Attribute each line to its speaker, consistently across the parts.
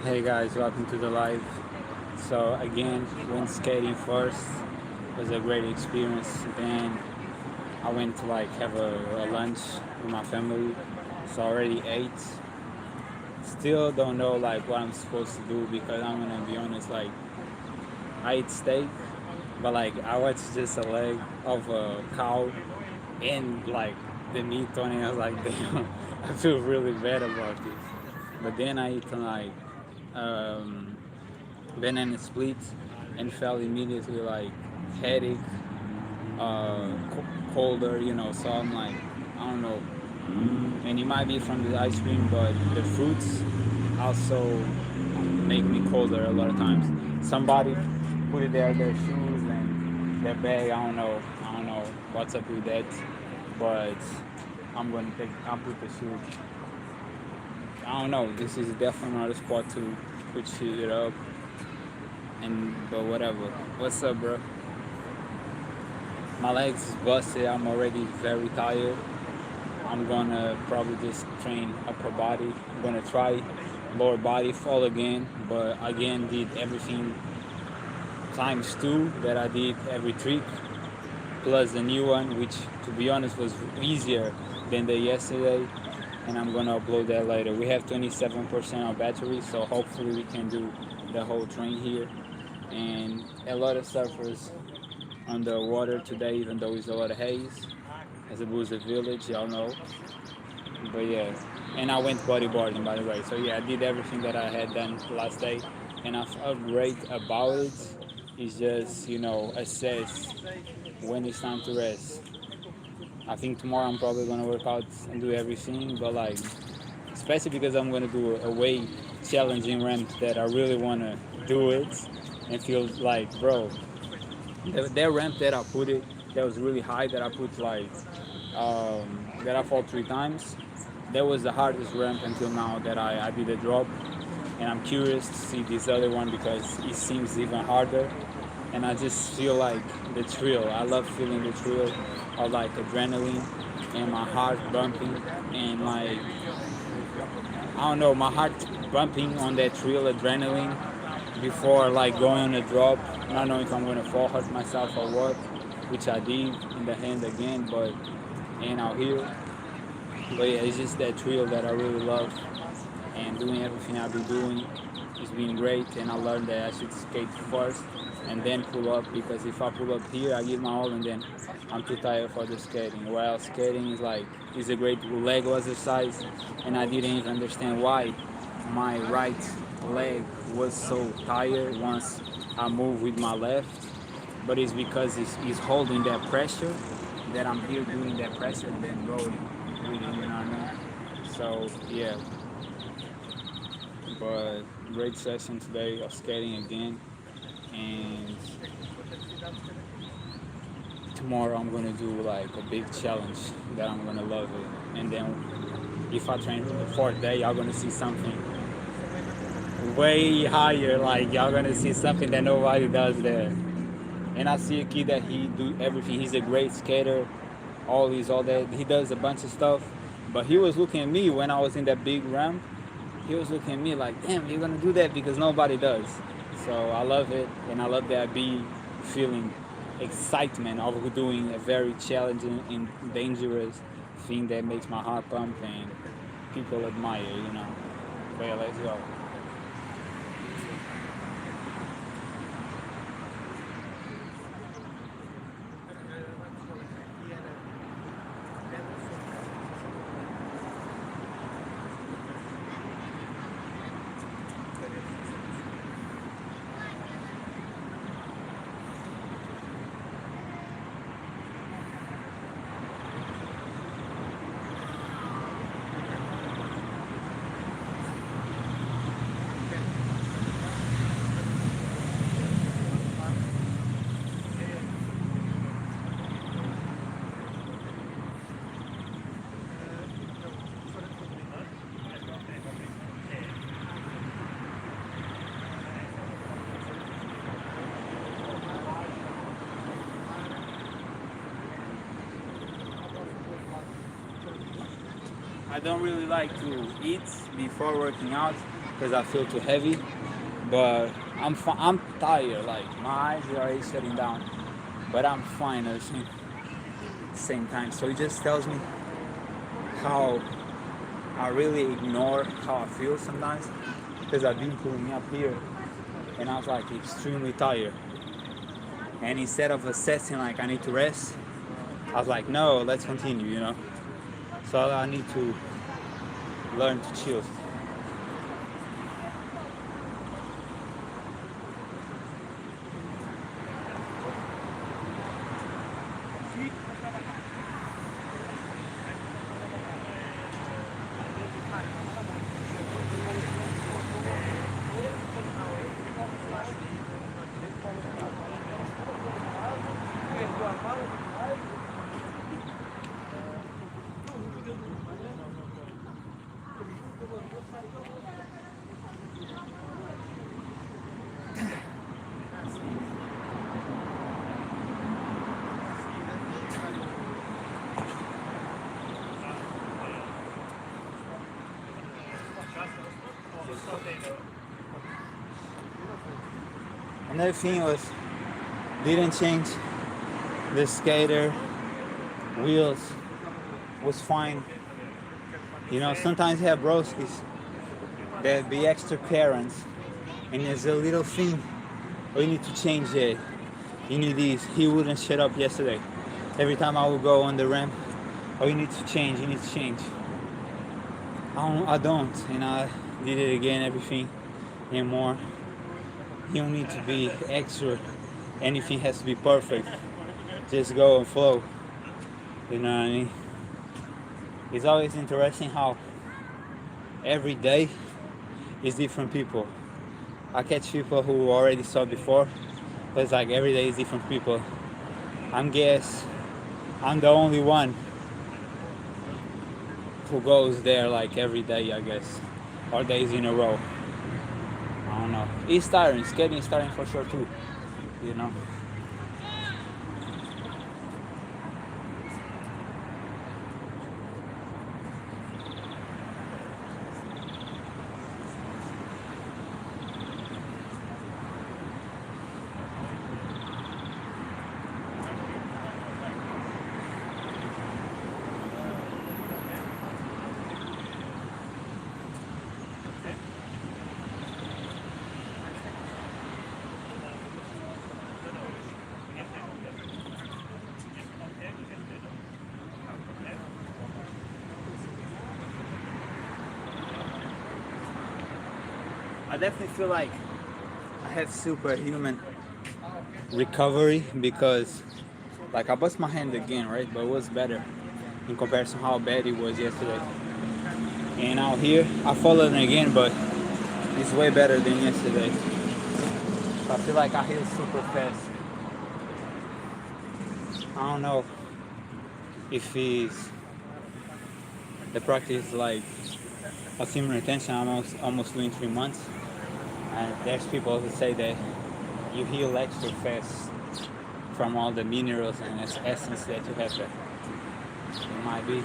Speaker 1: Hey guys, welcome to the live. So again, went skating first. Was a great experience. Then I went to like have a lunch with my family. So already ate. Still don't know like what I'm supposed to do because I'm gonna be honest. Like I ate steak, but like I watched just a leg of a cow and like the meat on it. I was like, damn, I feel really bad about this. But then I eat like um, banana split and felt immediately like headache, colder, So I'm like, I don't know. And it might be from the ice cream, but the fruits also make me colder a lot of times. Somebody put it there, their shoes and their bag. I don't know. I don't know what's up with that, but I'll put the shoes. I don't know. This is definitely not a spot to put shit up. But whatever. What's up, bro? My legs is busted. I'm already very tired. I'm gonna probably just train upper body. I'm gonna try lower body fall again, but again did everything times two that I did every trick, plus the new one, which to be honest was easier than the yesterday. And I'm gonna upload that later. We have 27% of battery, so hopefully we can do the whole train here. And a lot of surfers on the water today, even though it's a lot of haze. As it was a village, y'all know. But yeah, and I went bodyboarding by the way. So yeah, I did everything that I had done last day, and I felt great about it. It's just assess when it's time to rest. I think tomorrow I'm probably gonna work out and do everything, but like especially because I'm gonna do a way challenging ramp that I really wanna do it and feel like bro, that ramp that I put it that was really high that I put like that I fall 3 times. That was the hardest ramp until now that I did a drop, and I'm curious to see this other one because it seems even harder. And I just feel like the thrill. I love feeling the thrill of like adrenaline and my heart bumping and like I don't know, my heart bumping on that thrill adrenaline before like going on a drop, not knowing if I'm gonna fall, hurt myself or what, which I did in the hand again, but and out here. But yeah, it's just that thrill that I really love, and doing everything I've been doing has been great. And I learned that I should skate first and then pull up because if I pull up here, I give my all and then I'm too tired for the skating. While skating is a great leg exercise, and I didn't even understand why my right leg was so tired once I moved with my left. But it's because it's holding that pressure that I'm here doing that pressure and then going with it, you know what I mean? So yeah, but great session today of skating again, and tomorrow I'm gonna do like a big challenge that I'm gonna love it, and then if I train for the fourth day, y'all gonna see something way higher. Like y'all gonna see something that nobody does there. And I see a kid that he do everything. He's a great skater, all that. He does a bunch of stuff. But he was looking at me when I was in that big ramp. He was looking at me like, damn, you're gonna do that because nobody does. So I love it, and I love that I be feeling excitement of doing a very challenging and dangerous thing that makes my heart pump and people admire. But yeah, let's go. I don't really like to eat before working out because I feel too heavy. But I'm tired. Like my eyes are already shutting down, but I'm fine at the same time. So it just tells me how I really ignore how I feel sometimes, because I've been pulling up here and I was like extremely tired. And instead of assessing like I need to rest, I was like, no, let's continue. So I need to learn to chill. Another thing was, didn't change the skater wheels, was fine. Sometimes you have broskies that be extra parents, and there's a little thing, oh, you need to change it. You need these. He wouldn't shut up yesterday. Every time I would go on the ramp, oh, you need to change. I don't, and I did it again, everything and more. You don't need to be extra. Anything has to be perfect. Just go and flow. You know what I mean? It's always interesting how every day is different people. I catch people who already saw before, but it's like every day is different people. I'm the only one who goes there like every day, I guess, or days in a row. I don't know. It's tiring. Skating is tiring for sure too. I definitely feel like I have superhuman recovery, because like I bust my hand again, right? But it was better in comparison to how bad it was yesterday. And out here, I followed it again, but it's way better than yesterday. So I feel like I heal super fast. I don't know if it's the practice like a sim retention. I'm almost doing 3 months. And there's people who say that you heal extra fast from all the minerals and essence that you have there. It might be.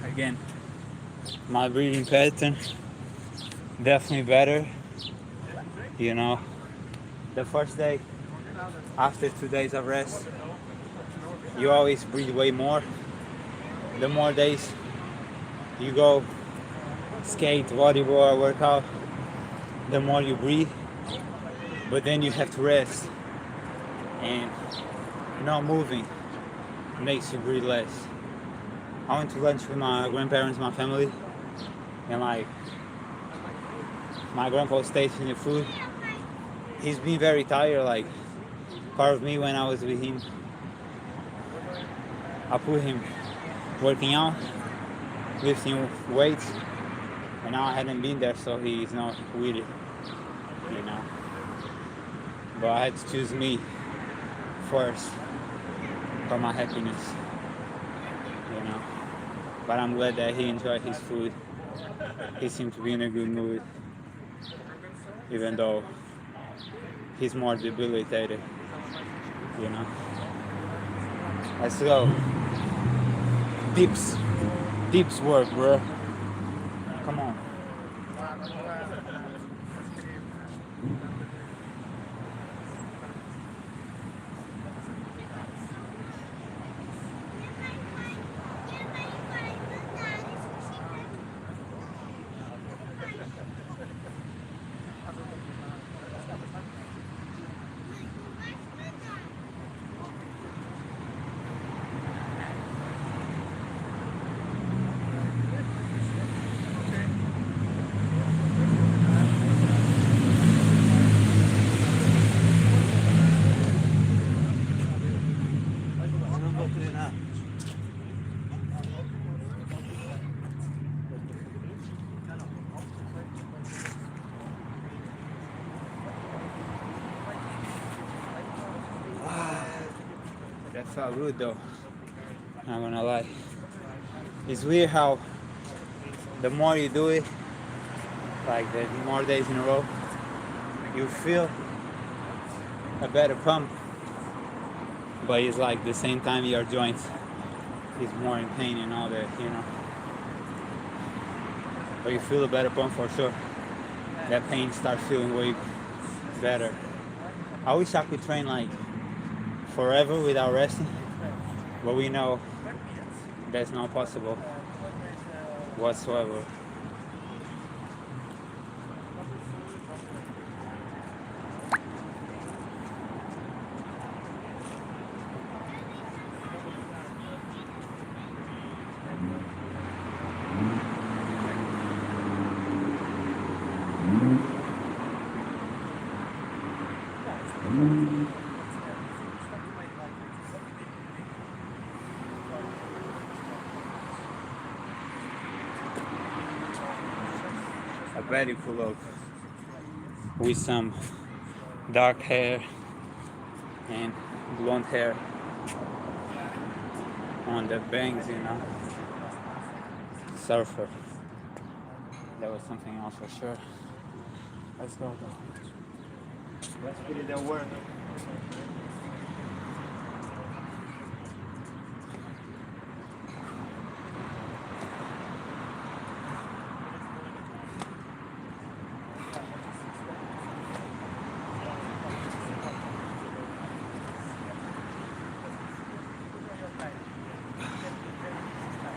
Speaker 1: Again, my breathing pattern definitely better. The first day after 2 days of rest, you always breathe way more. The more days you go skate, volleyball, or workout, the more you breathe. But then you have to rest, and not moving makes you breathe less. I went to lunch with my grandparents, my family, and like my grandpa was tasting the food. He's been very tired. Like part of me when I was with him, I put him working out, lifting weights, And now I hadn't been there, so he's not with it, you know. But I had to choose me first for my happiness, you know. But I'm glad that he enjoyed his food. He seemed to be in a good mood, even though he's more debilitated, you know. Let's go. Dips work, bro. Come on. That felt good though. Not gonna lie. It's weird how the more you do it, like the more days in a row, you feel a better pump. But it's like the same time your joints is more in pain and all that, you know. But you feel a better pump for sure. That pain starts feeling way better. I wish I could train like forever without resting, but we know that's not possible whatsoever. A belly full of with some dark hair and blonde hair on the bangs, you know. Surfer. That was something else for sure. Let's go though. Let's put it at work.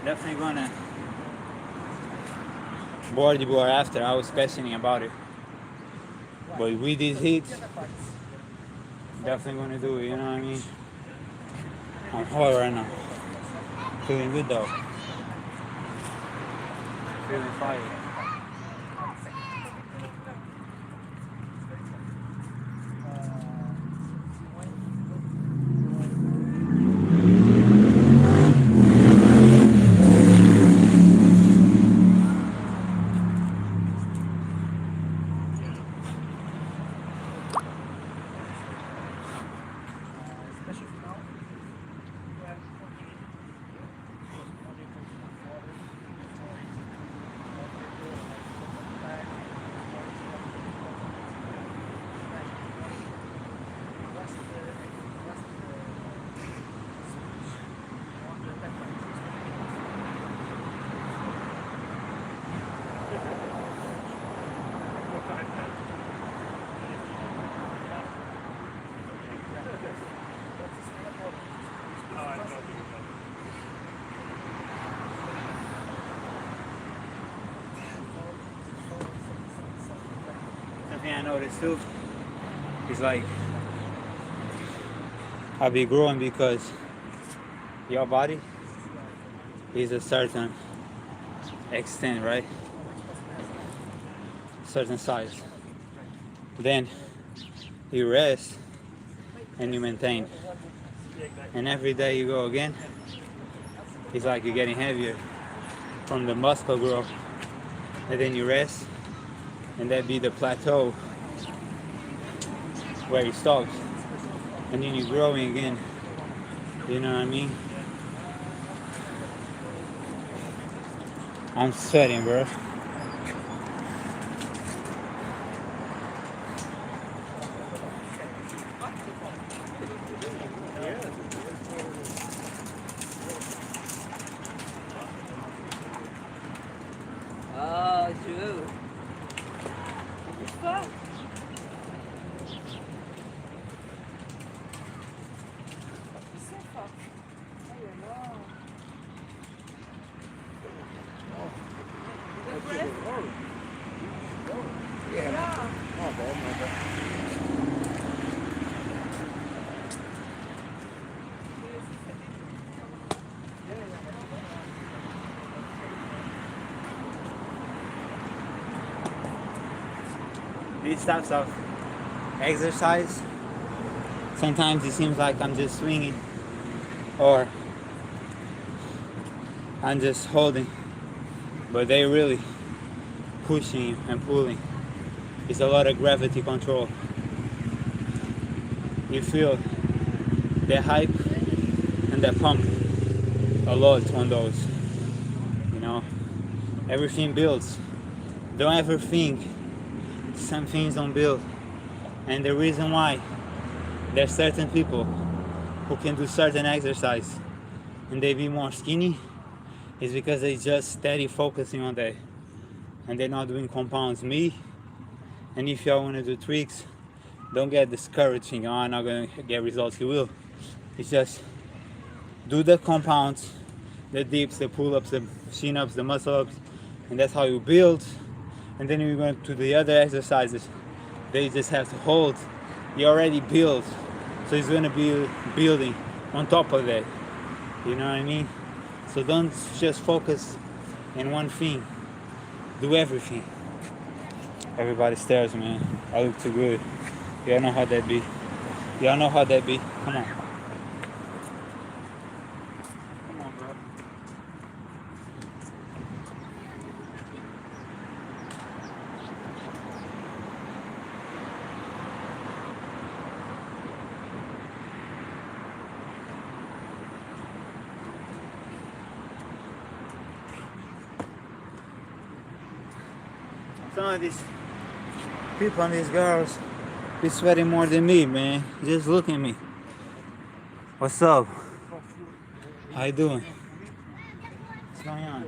Speaker 1: Definitely gonna board after. I was questioning about it, but with these hits, definitely gonna do it. You know what I mean? I'm hard right now. Feeling good though. Feeling fire. Something I noticed too is like I'll be growing because your body is a certain extent, right? Certain size. Then you rest and you maintain. And every day you go again, it's like you're getting heavier from the muscle growth and then you rest, and that be the plateau where it stops, and then you're growing again. You know what I mean? I'm sweating, bro.
Speaker 2: Oh, true. It's fun.
Speaker 1: These types of exercise, sometimes it seems like I'm just swinging or I'm just holding, but they really pushing and pulling. It's a lot of gravity control. You feel the hype and the pump a lot on those. You know, everything builds. Don't ever think some things don't build. And the reason why there's certain people who can do certain exercise and they be more skinny is because they just steady focusing on that and they're not doing compounds. Me, and if y'all want to do tweaks, don't get discouraged thinking, oh, I'm not going to get results. You will. It's just do the compounds, the dips, the pull-ups, the chin-ups, the muscle-ups, and that's how you build. And then you're going to the other exercises. They just have to hold. You already build, so it's going to be building on top of that. You know what I mean? So don't just focus in one thing. Do everything. Everybody stares, man. I look too good. Y'all know how that be. Y'all know how that be. Come on. Come on, bro. Some of these people and these girls be sweating more than me, man. Just look at me. What's up? How you doing? What's going on?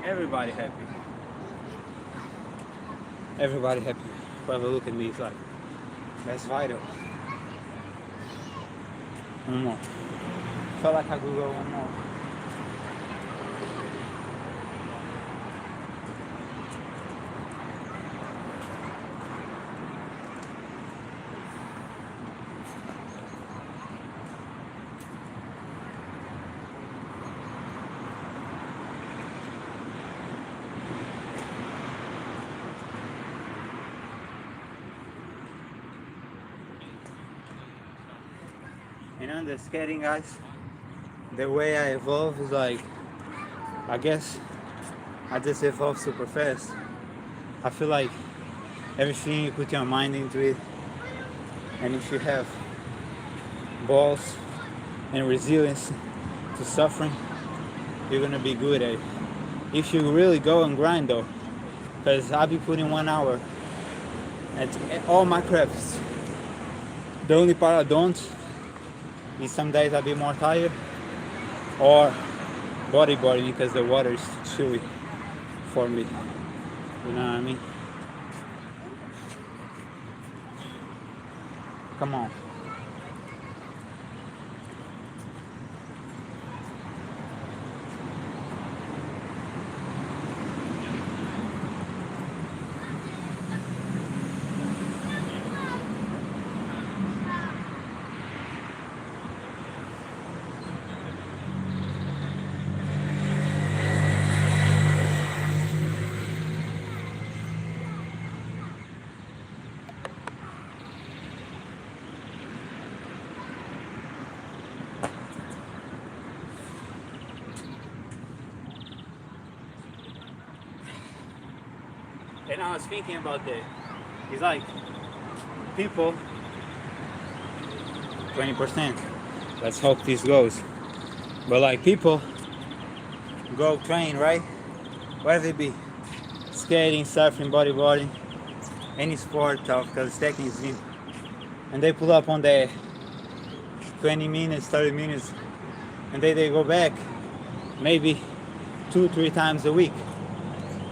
Speaker 1: Everybody happy. Everybody happy. Whoever look at me is like, that's vital. One more. Felt like I could go one more. You know, the skating, guys, the way I evolve is like, I guess I just evolve super fast. I feel like everything you put your mind into it, and if you have balls and resilience to suffering, you're gonna be good at it. If you really go and grind though, because I'll be putting 1 hour at all my crafts. The only part I don't is some days I'll be more tired or bodyboarding because the water is chilly for me. You know what I mean? Come on. And I was thinking about that. It's like people, 20%. Let's hope this goes. But like people go train, right? Whether it be skating, surfing, bodyboarding, any sport of calisthenics, and they pull up on the 20 minutes, 30 minutes, and they go back maybe 2-3 times a week.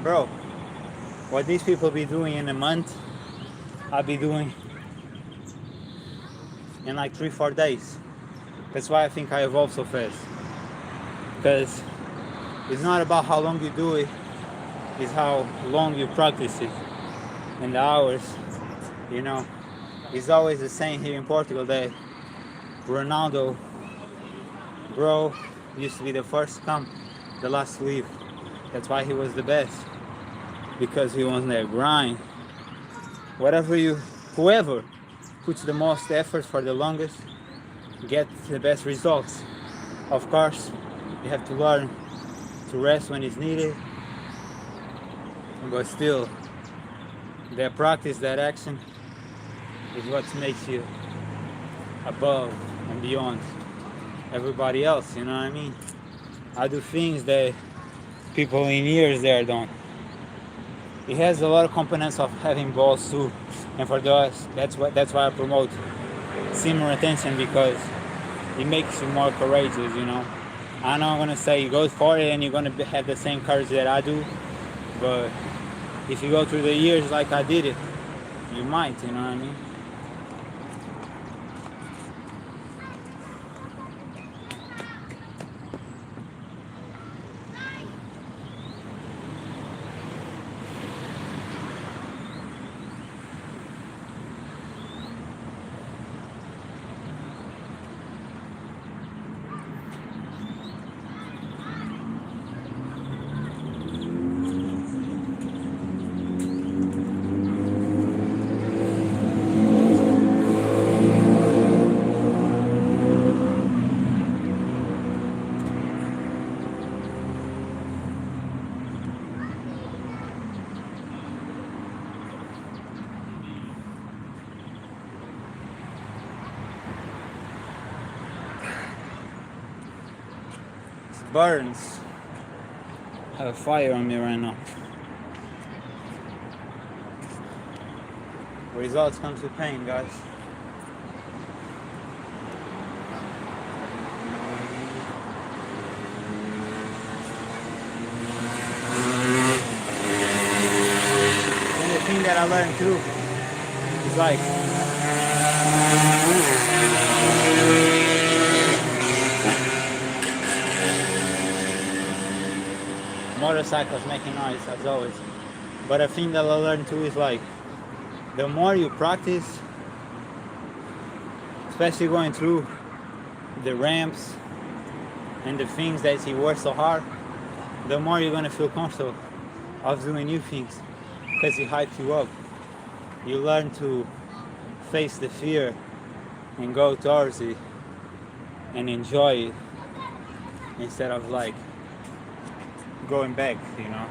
Speaker 1: Bro, what these people be doing in a month, I'll be doing in like 3-4 days. That's why I think I evolve so fast. Because it's not about how long you do it, it's how long you practice it. And the hours, you know. It's always the same here in Portugal that Ronaldo, bro, used to be the first to come, the last to leave. That's why he was the best. Because he was on that grind. Whoever puts the most effort for the longest gets the best results. Of course, you have to learn to rest when it's needed, but still, that practice, that action is what makes you above and beyond everybody else, you know what I mean? I do things that people in years there don't. It has a lot of components of having balls too, and for us, that's why I promote seam retention, because it makes you more courageous, you know. I'm not gonna say you go for it and you're gonna have the same courage that I do, but if you go through the years like I did it, you might, you know what I mean? Burns. I have a fire on me right now. Results come to pain, guys. And the thing that I learned too is like motorcycles making noise as always. But a thing that I learned too is like the more you practice, especially going through the ramps and the things that you work so hard, the more you're gonna feel comfortable of doing new things because it hypes you up. You learn to face the fear and go towards it and enjoy it instead of like going back, you know.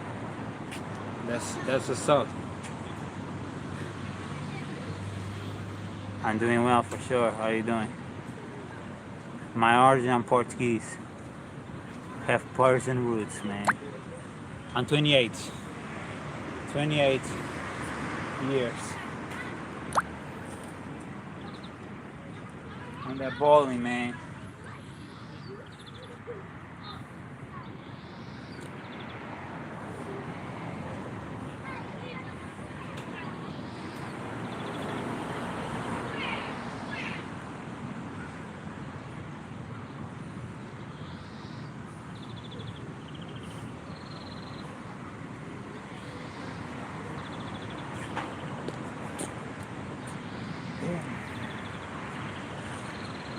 Speaker 1: That's what's up. I'm doing well for sure. How are you doing? My origin, I'm Portuguese. Have Persian roots, man. I'm 28. 28 years. On that bowling, man.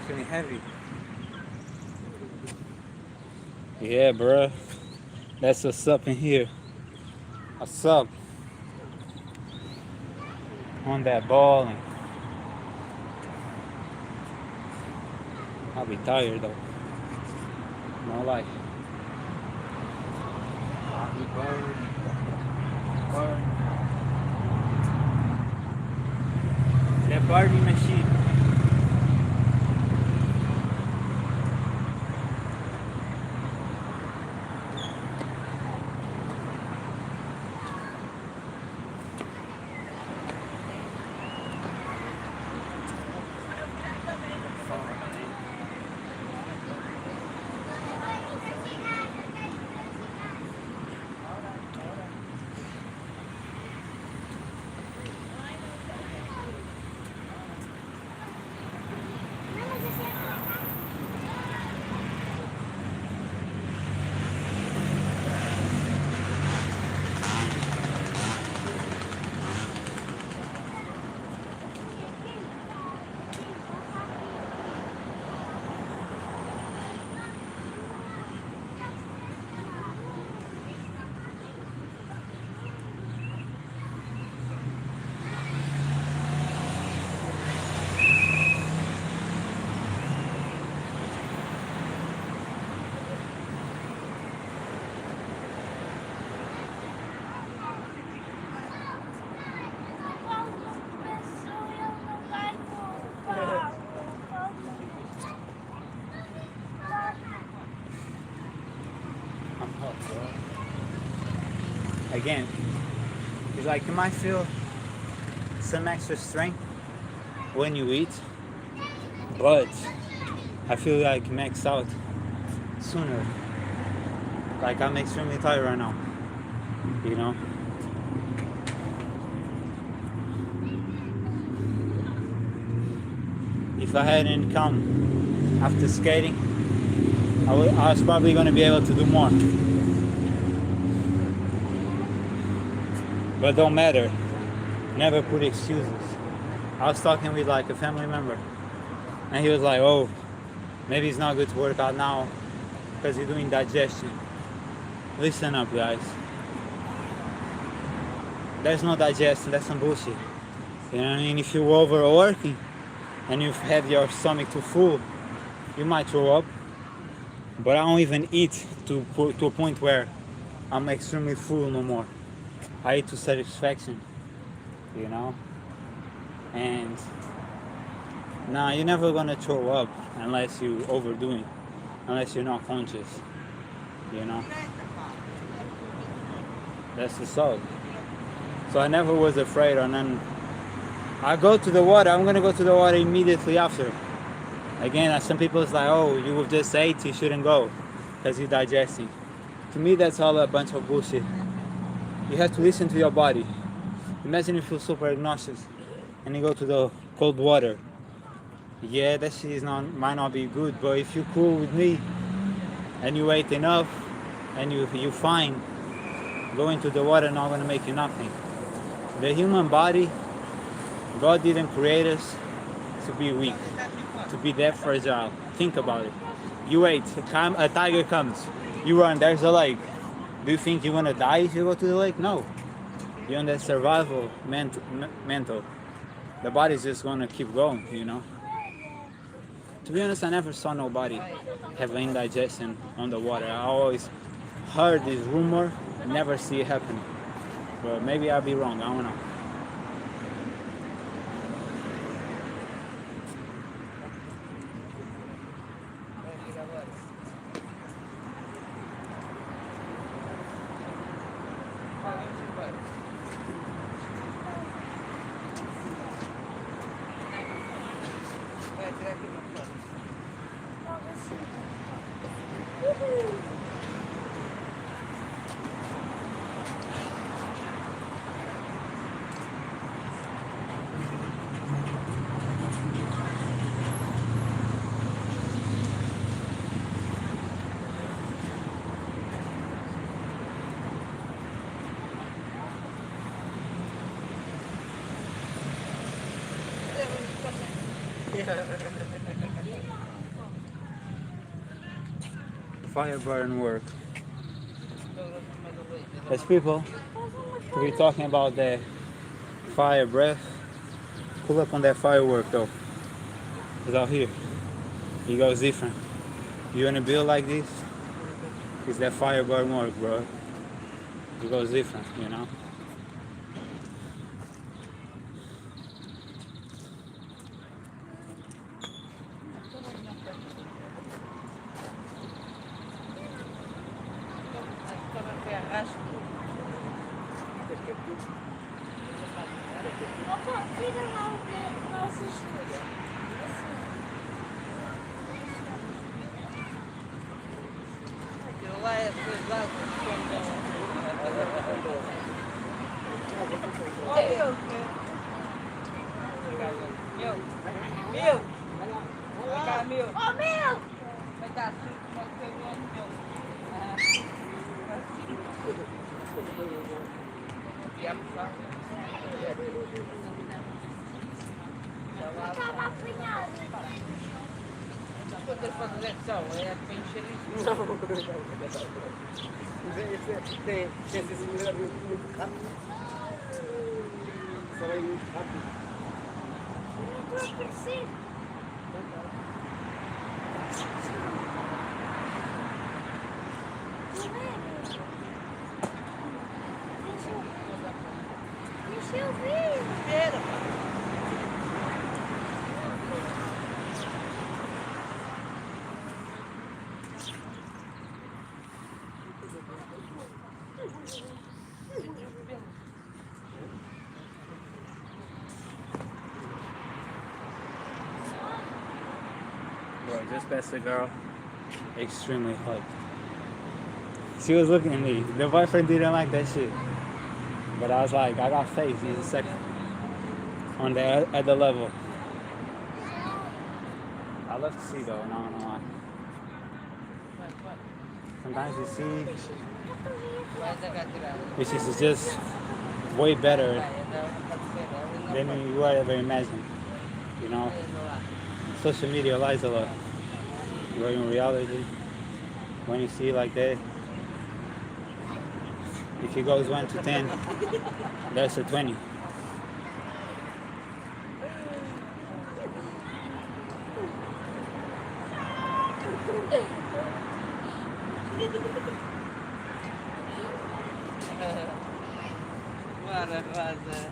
Speaker 1: Feeling heavy. Yeah, bruh. That's what's up in here. What's up? On that ball, and I'll be tired though. No lie. I'll be burned. party machine. I'm hot, bro. Again, it's like you might feel some extra strength when you eat, but I feel like max out sooner. Like I'm extremely tired right now, you know? If I hadn't come after skating, I was probably going to be able to do more. But don't matter. Never put excuses. I was talking with like a family member, and he was like, oh, maybe it's not good to work out now because you're doing digestion. Listen up, guys. There's no digestion, that's some bullshit. You know what I mean? If you're overworking and you've had your stomach too full, you might throw up. But I don't even eat to a point where I'm extremely full no more. I eat to satisfaction, you know? And nah, you're never gonna throw up unless you overdo it, unless you're not conscious, you know? That's the soul. So I never was afraid, and then I go to the water, I'm gonna go to the water immediately after. Again, some people is like, oh, you just ate, you shouldn't go because you're digesting. To me, that's all a bunch of bullshit. You have to listen to your body. Imagine you feel super exhausted and you go to the cold water. Yeah, that shit might not be good, but if you're cool with me and you ate enough and you're fine, going to the water not gonna make you nothing. The human body, God didn't create us to be weak, to be that fragile. Think about it. You ate, a tiger comes, you run, there's a lake. Do you think you're gonna die if you go to the lake? No. You're on that survival mental. The body's just gonna keep going, you know. To be honest, I never saw nobody have indigestion on the water. I always heard this rumor, never see it happen. But maybe I'll be wrong, I don't know. Fire burn work. As people, we're talking about the fire breath. Pull up on that firework though. It's out here. It goes different. You wanna build like this? It's that fire burn work, bro. It goes different, you know?
Speaker 2: Acho que
Speaker 3: Opa, vira lá o que nós estudamos.
Speaker 2: aquilo lá é pesado. Olha o que? Meu! Vem cá, meu!
Speaker 3: Ô, meu!
Speaker 2: Vai dar assim, como foi o ano meu?
Speaker 3: Tava apanhado.
Speaker 2: Quantas faculdades são? É para encher isso?
Speaker 4: Não, tem esse melhor muito rápido. Só vai muito rápido.
Speaker 3: Eu tô por cima. Deixa eu ver.
Speaker 2: Era.
Speaker 1: Bro, just past the girl. Extremely hot. She was looking at me. The boyfriend didn't like that shit. But I was like, I got faith. He's a second. On the other level. I love to see though, not gonna lie. Sometimes you see which is just way better than you would ever imagine. You know? Social media lies a lot. But in reality, when you see like that, if it goes 1 to 10, that's a 20.
Speaker 2: Maravilha.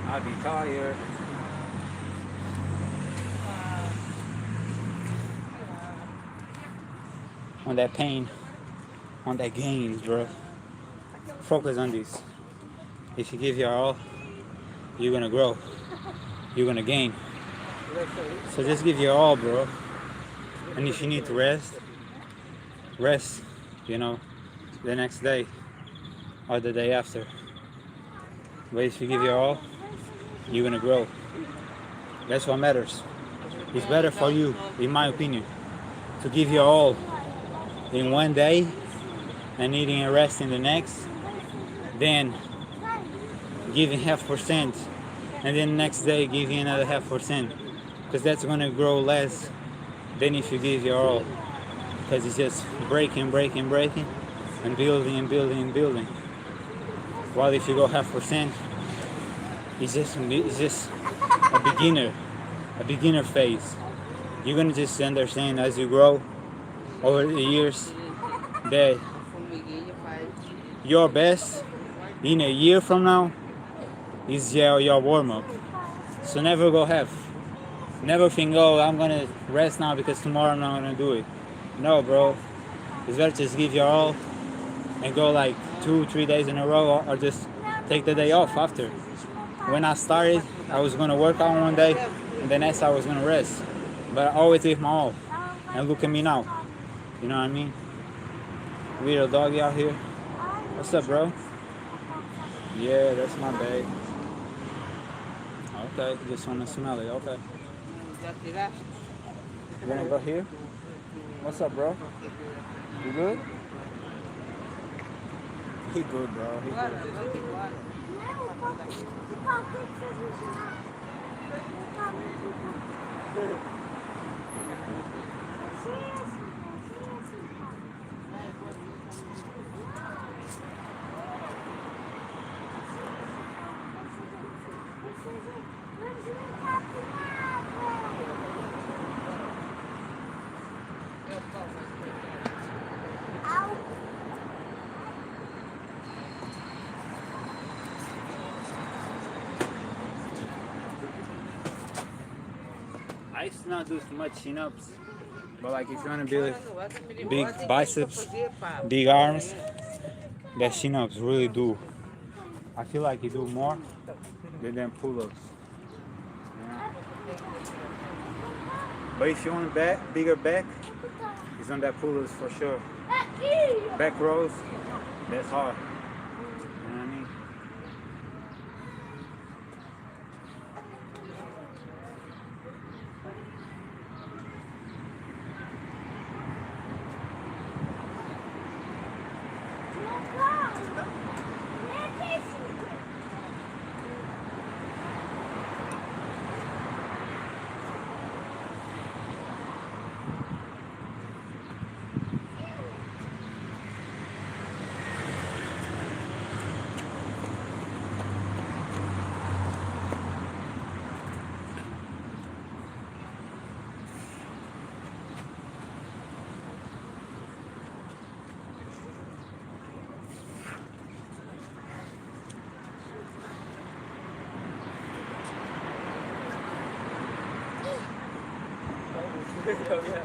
Speaker 1: I'll be tired. On that pain, on that gains, bro. Focus on this. If you give your all, you're gonna grow. You're gonna gain. So just give your all, bro. And if you need to rest, rest, you know, the next day or the day after. But if you give your all, you're gonna grow. That's what matters. It's better for you, in my opinion, to give your all in one day and needing a rest in the next than giving 0.5% and then the next day giving another 0.5%, because that's gonna grow less than if you give your all, because it's just breaking and building and building. While if you go 0.5%, it's just a beginner phase. You're gonna just understand as you grow over the years that your best in a year from now is your warm up. So never go half. Never think, oh, I'm gonna rest now because tomorrow I'm not gonna do it. No, bro. It's better just give your all and go like 2-3 days in a row, or just take the day off after. When I started, I was gonna work out one day and the next I was gonna rest. But I always give my all. And look at me now. You know what I mean? Little doggy out here. What's up, bro? Yeah, that's my bag. Okay, just wanna smell it. Okay. You wanna go here? What's up, bro? You good? He good, bro. He good. I used to not do much chin-ups, but like if you want to build big biceps, big arms, that chin-ups really do. I feel like you do more than them pull-ups. Yeah. But if you want bigger back, it's on that pull-ups for sure. Back rows, that's hard. You know what I mean?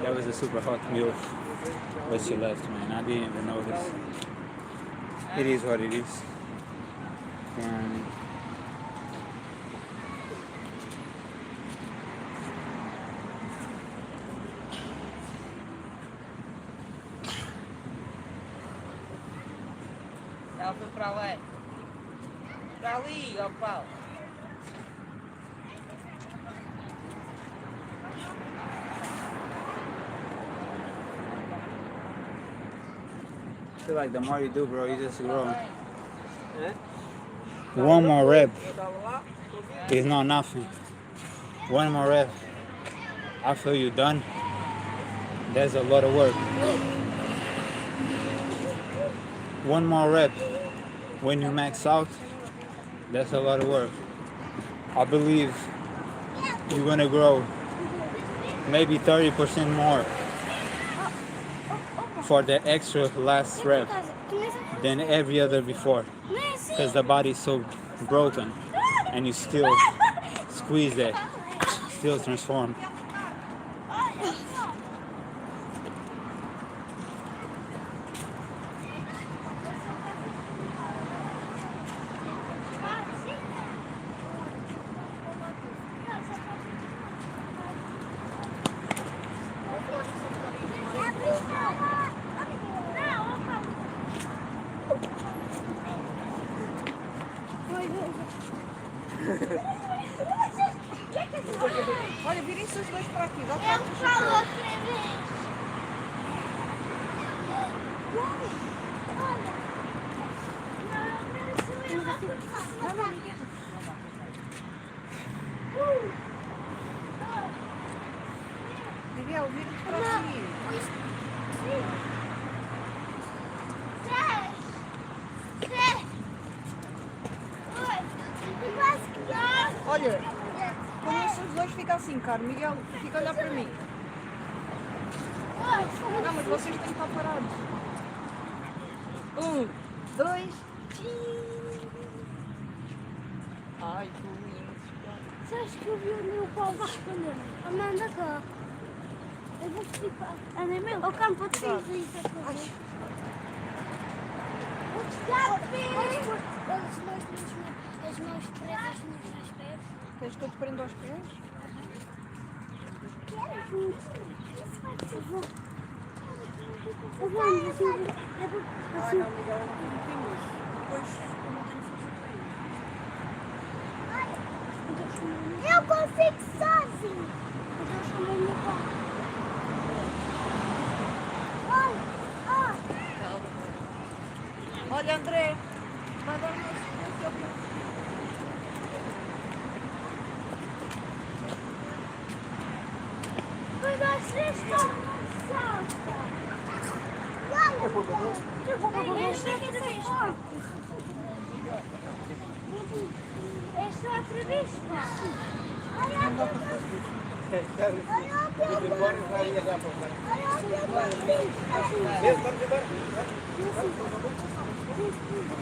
Speaker 1: That was a super hot meal, but she left, man. I didn't even notice. It is what it is. And
Speaker 2: Ela foi pra lá. Pra ali, ó, Paulo.
Speaker 1: I feel like the more you do, bro, you just grow. One more rep is not nothing. One more rep after you're done, there's a lot of work. One more rep when you max out, that's a lot of work. I believe you're gonna grow maybe 30% more for the extra last rep than every other before, because the body's so broken and you still squeeze that, still transform.
Speaker 2: Olha, virem seus dois pra aqui. Dá
Speaker 3: Eu
Speaker 2: pra
Speaker 3: falo outra vez. Olha. Não, não, ninguém.
Speaker 2: Miguel, vira pra aqui. Olha, quando esses dois ficam assim, cara, Miguel, fica a olhar para mim. Não, mas vocês têm que estar parados. 1, 2, ai, que lindo.
Speaker 3: Sabes que eu vi o meu pau responder? Amanda cá. Eu vou ficar. Ana é meu? O campo de isso. As mãos presas nos pés.
Speaker 2: Queres que eu te prenda aos pés? Ai, não, Miguel, não pingas. Depois eu não tenho força para isso.
Speaker 3: Eu consigo sozinho. Eu chamei meu pai.
Speaker 2: Olha, André, vai dar uma assistência.
Speaker 3: Mas nós estamos salta. Esta outra vez,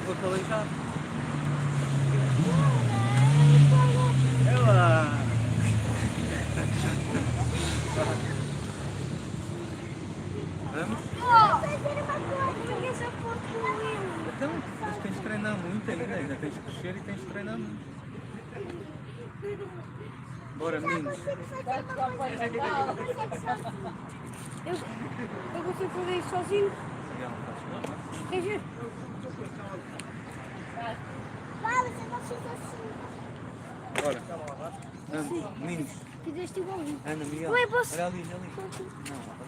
Speaker 1: Vou calejar. Ela.
Speaker 5: Vamos?
Speaker 3: Fazer uma coisa. Porque essa porta
Speaker 5: Então, mas tens de treinar muito ainda tens de crescer e tens de treinar muito. Bora, meninos.
Speaker 3: Eu consigo fazer isso sozinho.
Speaker 5: Miguel, fazes?
Speaker 3: Quer ver? Fala, você não fez assim.
Speaker 5: Bora. Vamos, meninos.
Speaker 3: Fizeste igualzinho.
Speaker 5: Ana, Miguel.
Speaker 3: Não é você.
Speaker 5: Olha ali, ali.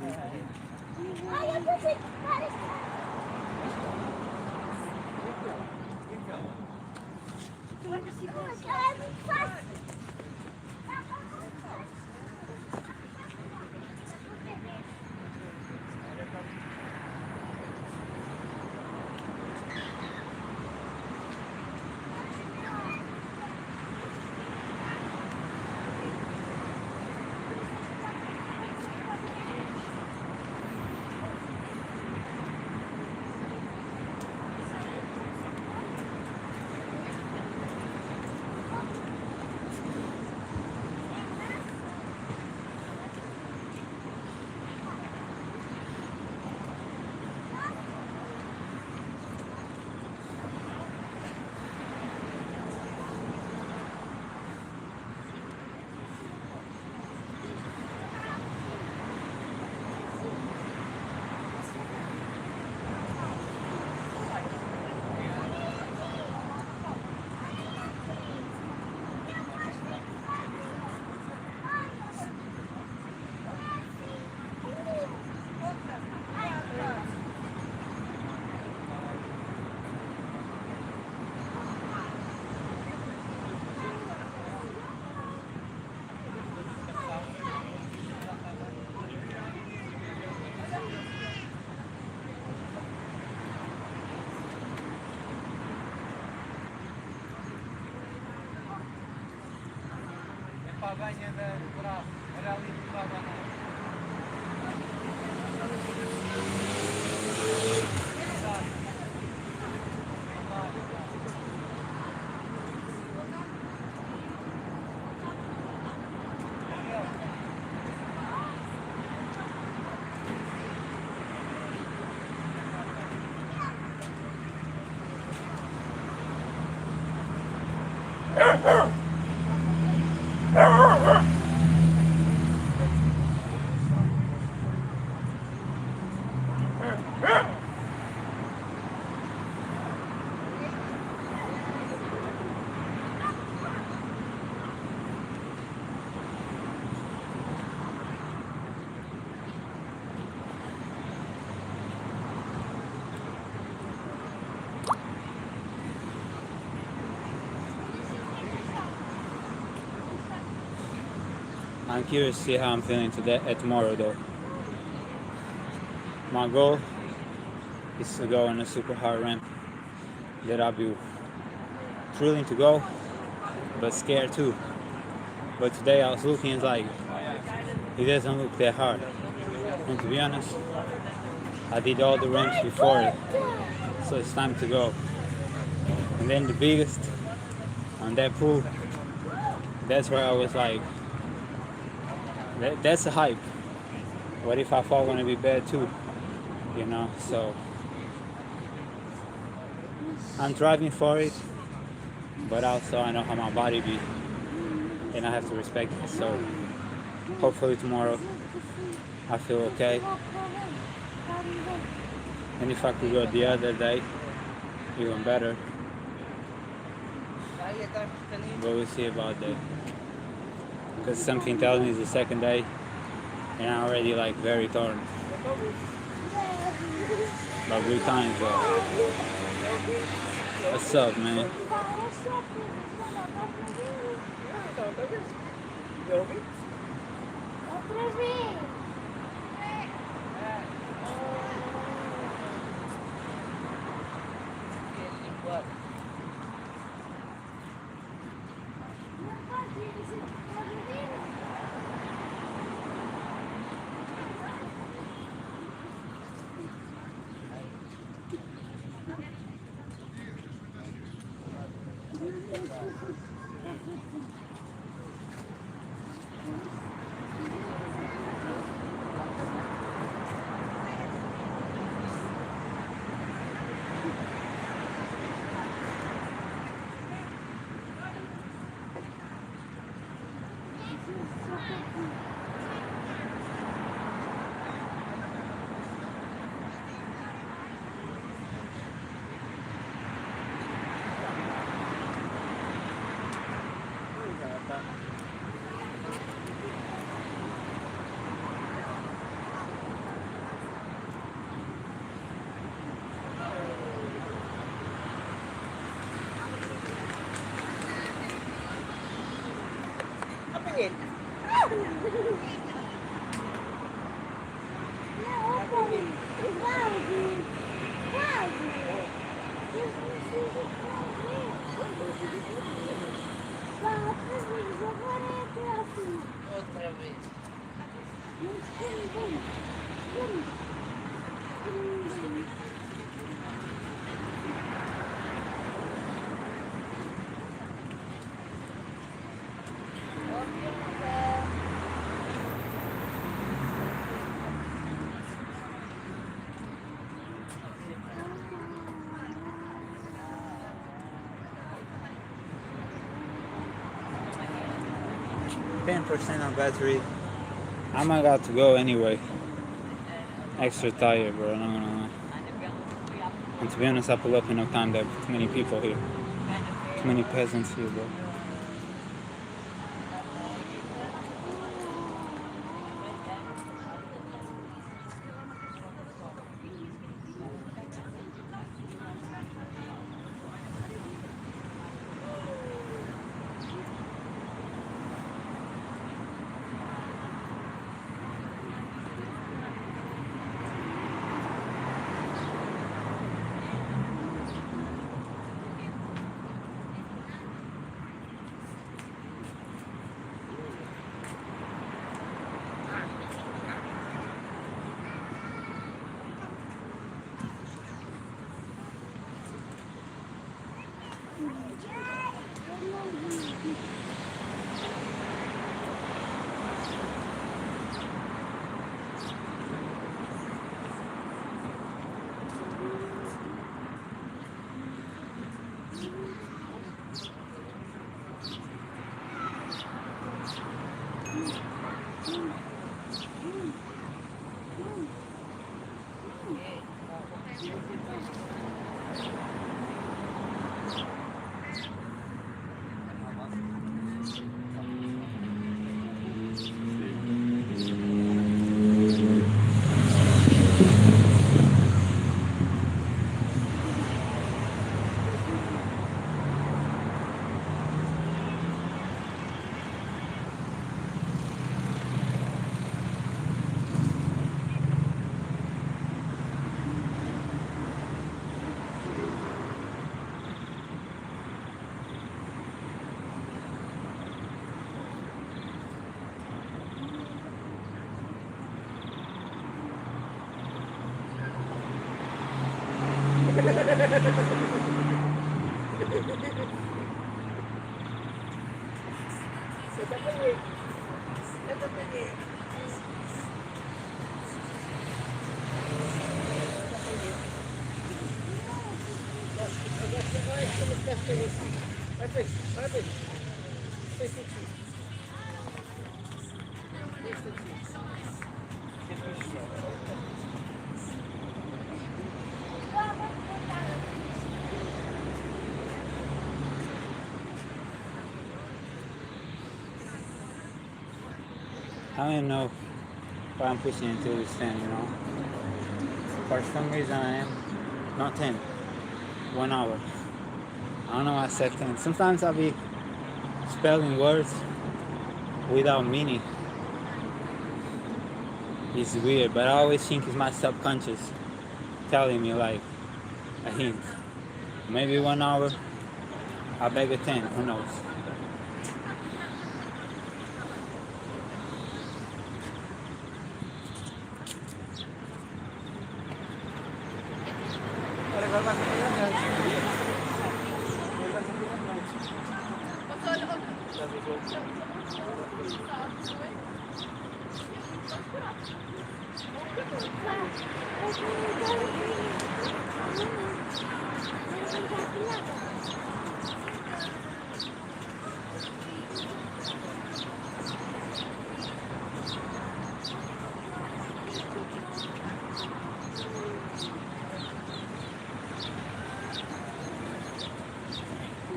Speaker 5: Não, ali.
Speaker 3: Ai, eu consigo. É muito fácil.
Speaker 5: Para a banha do braço. Olha ali do lado da mão.
Speaker 1: I'm curious to see how I'm feeling today, tomorrow though. My goal is to go on a super hard ramp that I'll be thrilling to go, but scared too. But today I was looking, it's like, it doesn't look that hard. And to be honest, I did all the ramps before it, so it's time to go. And then the biggest, on that pool, that's where I was like, that's a hype. What if I fall gonna be bad too? You know, so I'm driving for it, but also I know how my body be, and I have to respect it. So hopefully tomorrow I feel okay. And if I could go the other day, even better. But we'll see about that. Because something tells me it's the second day, and I'm already like very torn. But good times though. What's up, man?
Speaker 3: Outra vez. Não, Paulo. Quase. Quase. Eu preciso fazer. Agora é até assim.
Speaker 4: Outra vez.
Speaker 1: %10 on battery. I might got to go anyway. Extra tired, bro. Not gonna lie. And to be honest, I pull up in no time. There are too many people here. Too many peasants here, bro. I don't even know why I'm pushing into this 10, you know. For some reason I am not 10. 1 hour. I don't know why I said 10. Sometimes I'll be spelling words without meaning. It's weird, but I always think it's my subconscious telling me like a hint. Maybe 1 hour, I'll beg a 10, who knows.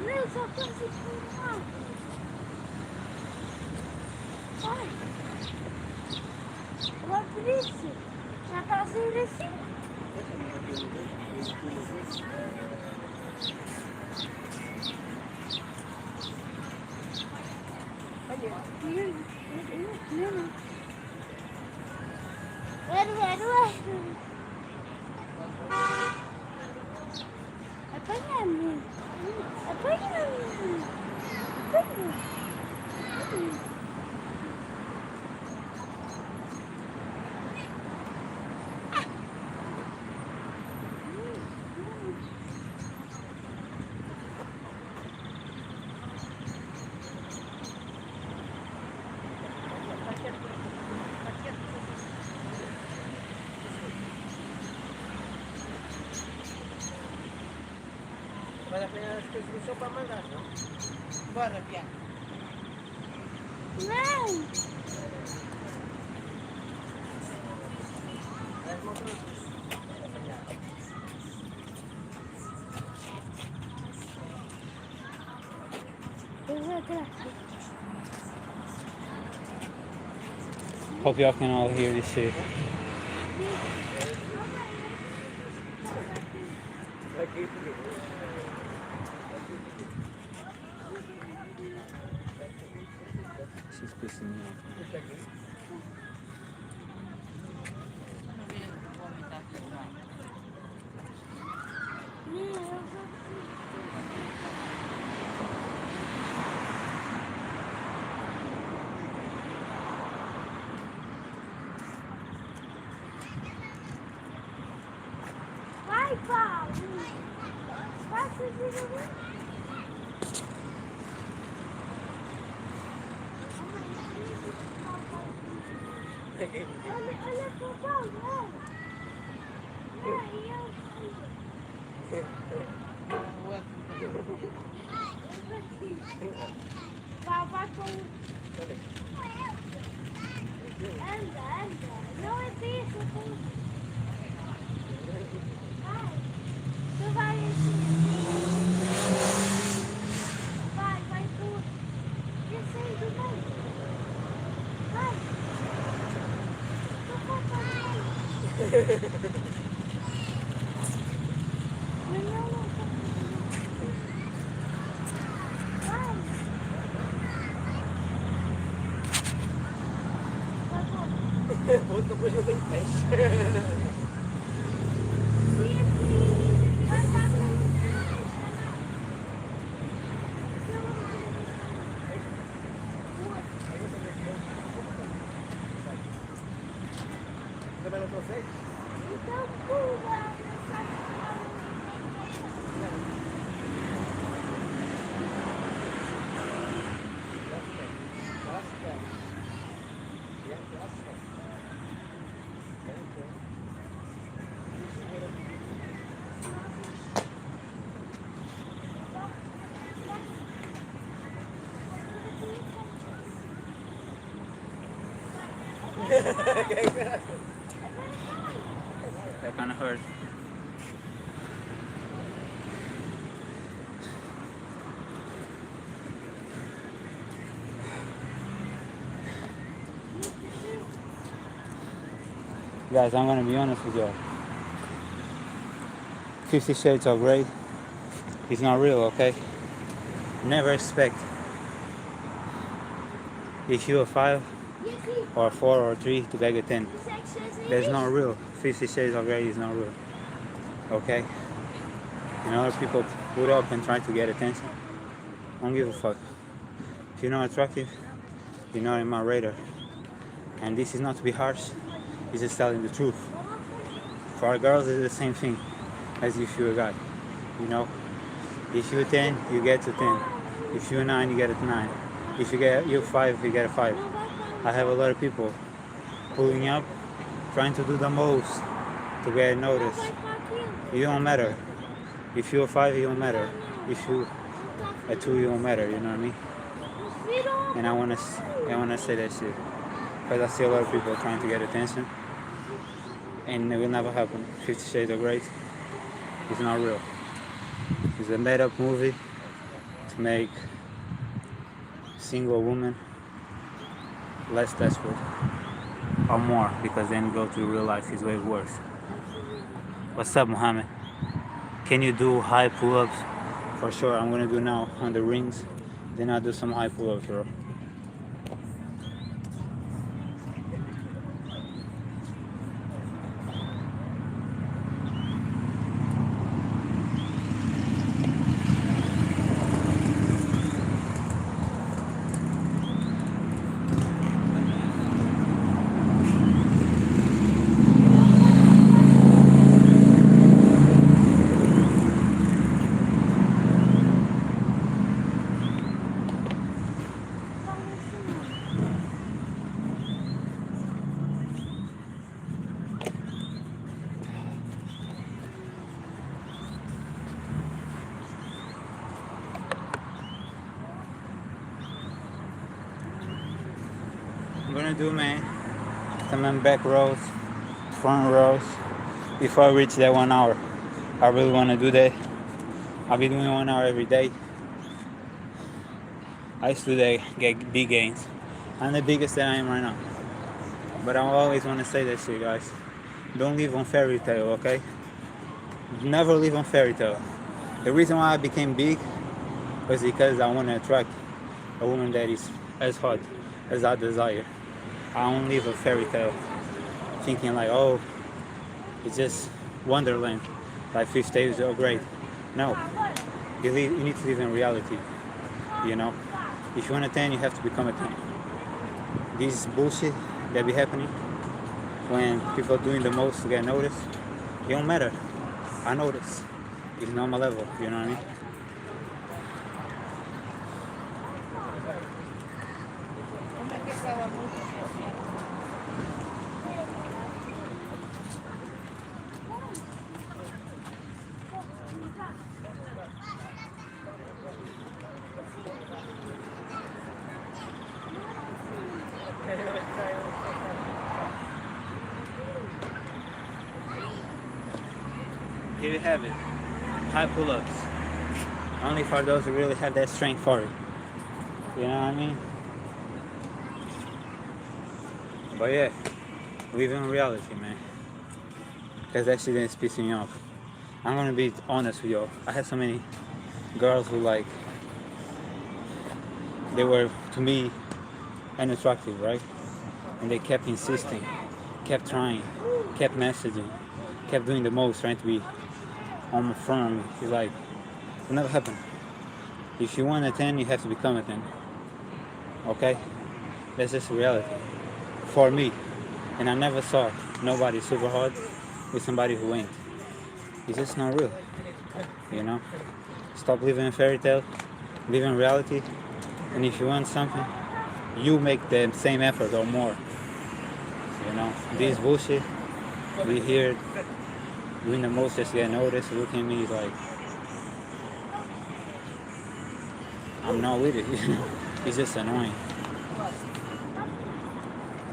Speaker 3: Meu, só consegui filmar. Olha. Olha por isso. Já está sendo assim. Olha. Apanha-me. Apanha-me. Apanha-me.
Speaker 4: Vale a pena as coisas no chão para mandar, não? Bora, Pia.
Speaker 3: Não.
Speaker 4: As mãos
Speaker 3: Eu vou atrás.
Speaker 1: Hope y'all can all hear this shit.
Speaker 4: aqui.
Speaker 1: She's pissing me off.
Speaker 3: Vai, Paulo. Vai subir no... Olha pro Paulo. Vai com... Anda. Não é isso. Vai. Tu vai Vai por... Descendo, vai. Vai. Tu pode fazer. Mas não tá. Vai.
Speaker 4: Outro coisa eu tenho peixe. Também não consegue?
Speaker 3: Então pula.
Speaker 1: That kind of hurt. Guys, I'm gonna be honest with y'all. 50 Shades of Grey is not real, okay? Never expect if you're a 5 or 4 or 3 to beg a 10. That's not real. 50 Shades of Grey is not real. Okay? And other people put up and try to get attention. I don't give a fuck. If you're not attractive, you're not in my radar. And this is not to be harsh, it's just telling the truth. For our girls, it's the same thing as if you're a guy. You know? If you're 10, you get to 10. If you're 9, you get a 9. If you're 5, you get a 5. I have a lot of people pulling up, trying to do the most to get noticed. You don't matter. If you're 5, you don't matter. If you're a 2, you don't matter. You know what I mean? And I wanna say that shit because I see a lot of people trying to get attention, and it will never happen. 50 Shades of Grey is not real. It's a made-up movie to make single women less desperate, or more, because then go to real life is way worse. What's up, Mohammed? Can you do high pull-ups? For sure, I'm gonna do now on the rings. Then I'll do some high pull-ups, bro. to do, man, some in back rows, front rows, before I reach that 1 hour. I really want to do that. I'll be doing 1 hour every day. I used to get big gains. I'm the biggest that I am right now. But I always want to say that shit, guys. Don't live on fairy tale, okay? Never live on fairy tale. The reason why I became big was because I want to attract a woman that is as hot as I desire. I don't live a fairy tale thinking like, oh, it's just Wonderland, like fish tales are great. No, you need to live in reality, you know? If you want a 10, you have to become a 10. This bullshit that be happening when people doing the most to get noticed, it don't matter. I notice. It's not my level, you know what I mean?
Speaker 2: Como é que aquela música?
Speaker 1: Here you have it. High pull-ups. Only for those who really have that strength for it. You know what I mean? But yeah, live in reality, man. Because that shit is pissing me off. I'm gonna be honest with y'all. I had so many girls who like, they were to me unattractive, right? And they kept insisting, kept trying, kept messaging, kept doing the most, trying to be on my front of me. It's like, it'll never happen. If you want a 10, you have to become a 10. Okay? That's just reality. For me. And I never saw nobody super hard with somebody who ain't. It's just not real. You know? Stop living in fairy tale, live in reality. And if you want something, you make the same effort or more. You know? This bullshit, we hear doing the most just to get noticed, looking at me like I'm not with it, you know. It's just annoying.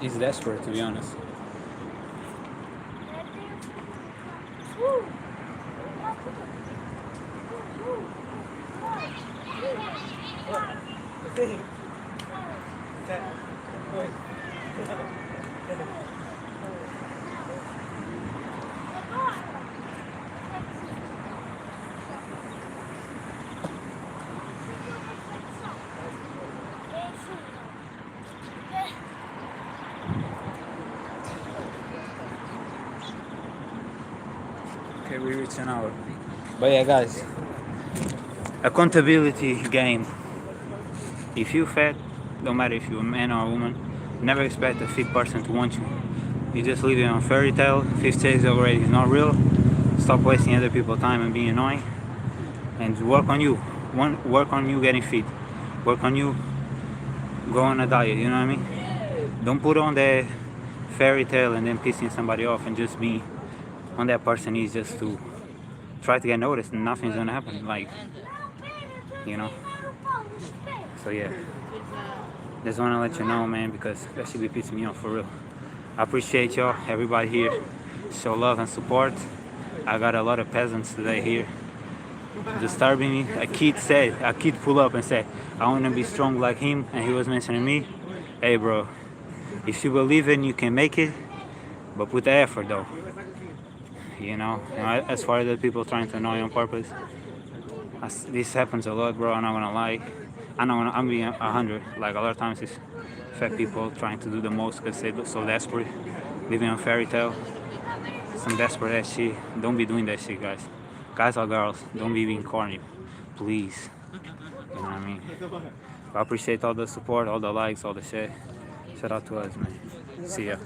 Speaker 1: It's desperate, to be honest. Okay, we reached an hour. But yeah, guys, accountability game. If you fat, no matter if you're a man or a woman, never expect a fit person to want you. You just live in a fairy tale. 50 days already is not real. Stop wasting other people's time and being annoying. And work on you. Work on you getting fit. Work on you go on a diet, you know what I mean? Don't put on the fairy tale and then pissing somebody off and just be on that person is just to try to get noticed and nothing's gonna happen. Like, you know? So yeah. Just wanna let you know, man, because that should be pissing me off for real. I appreciate y'all, everybody here. Show love and support. I got a lot of peasants today here disturbing me. A kid pull up and said, I want to be strong like him, and he was mentioning me. Hey bro, if you believe in you can make it, but put the effort though. You know, as far as the people trying to annoy you on purpose, this happens a lot, bro. I'm not gonna lie. I'm being 100. Like a lot of times it's fat people trying to do the most because they're so desperate, living on fairy tale. Some desperate ass shit. Don't be doing that shit, guys. Guys or girls, don't be being corny, please. You know what I mean? I appreciate all the support, all the likes, all the shit. Shout out to us, man. See ya.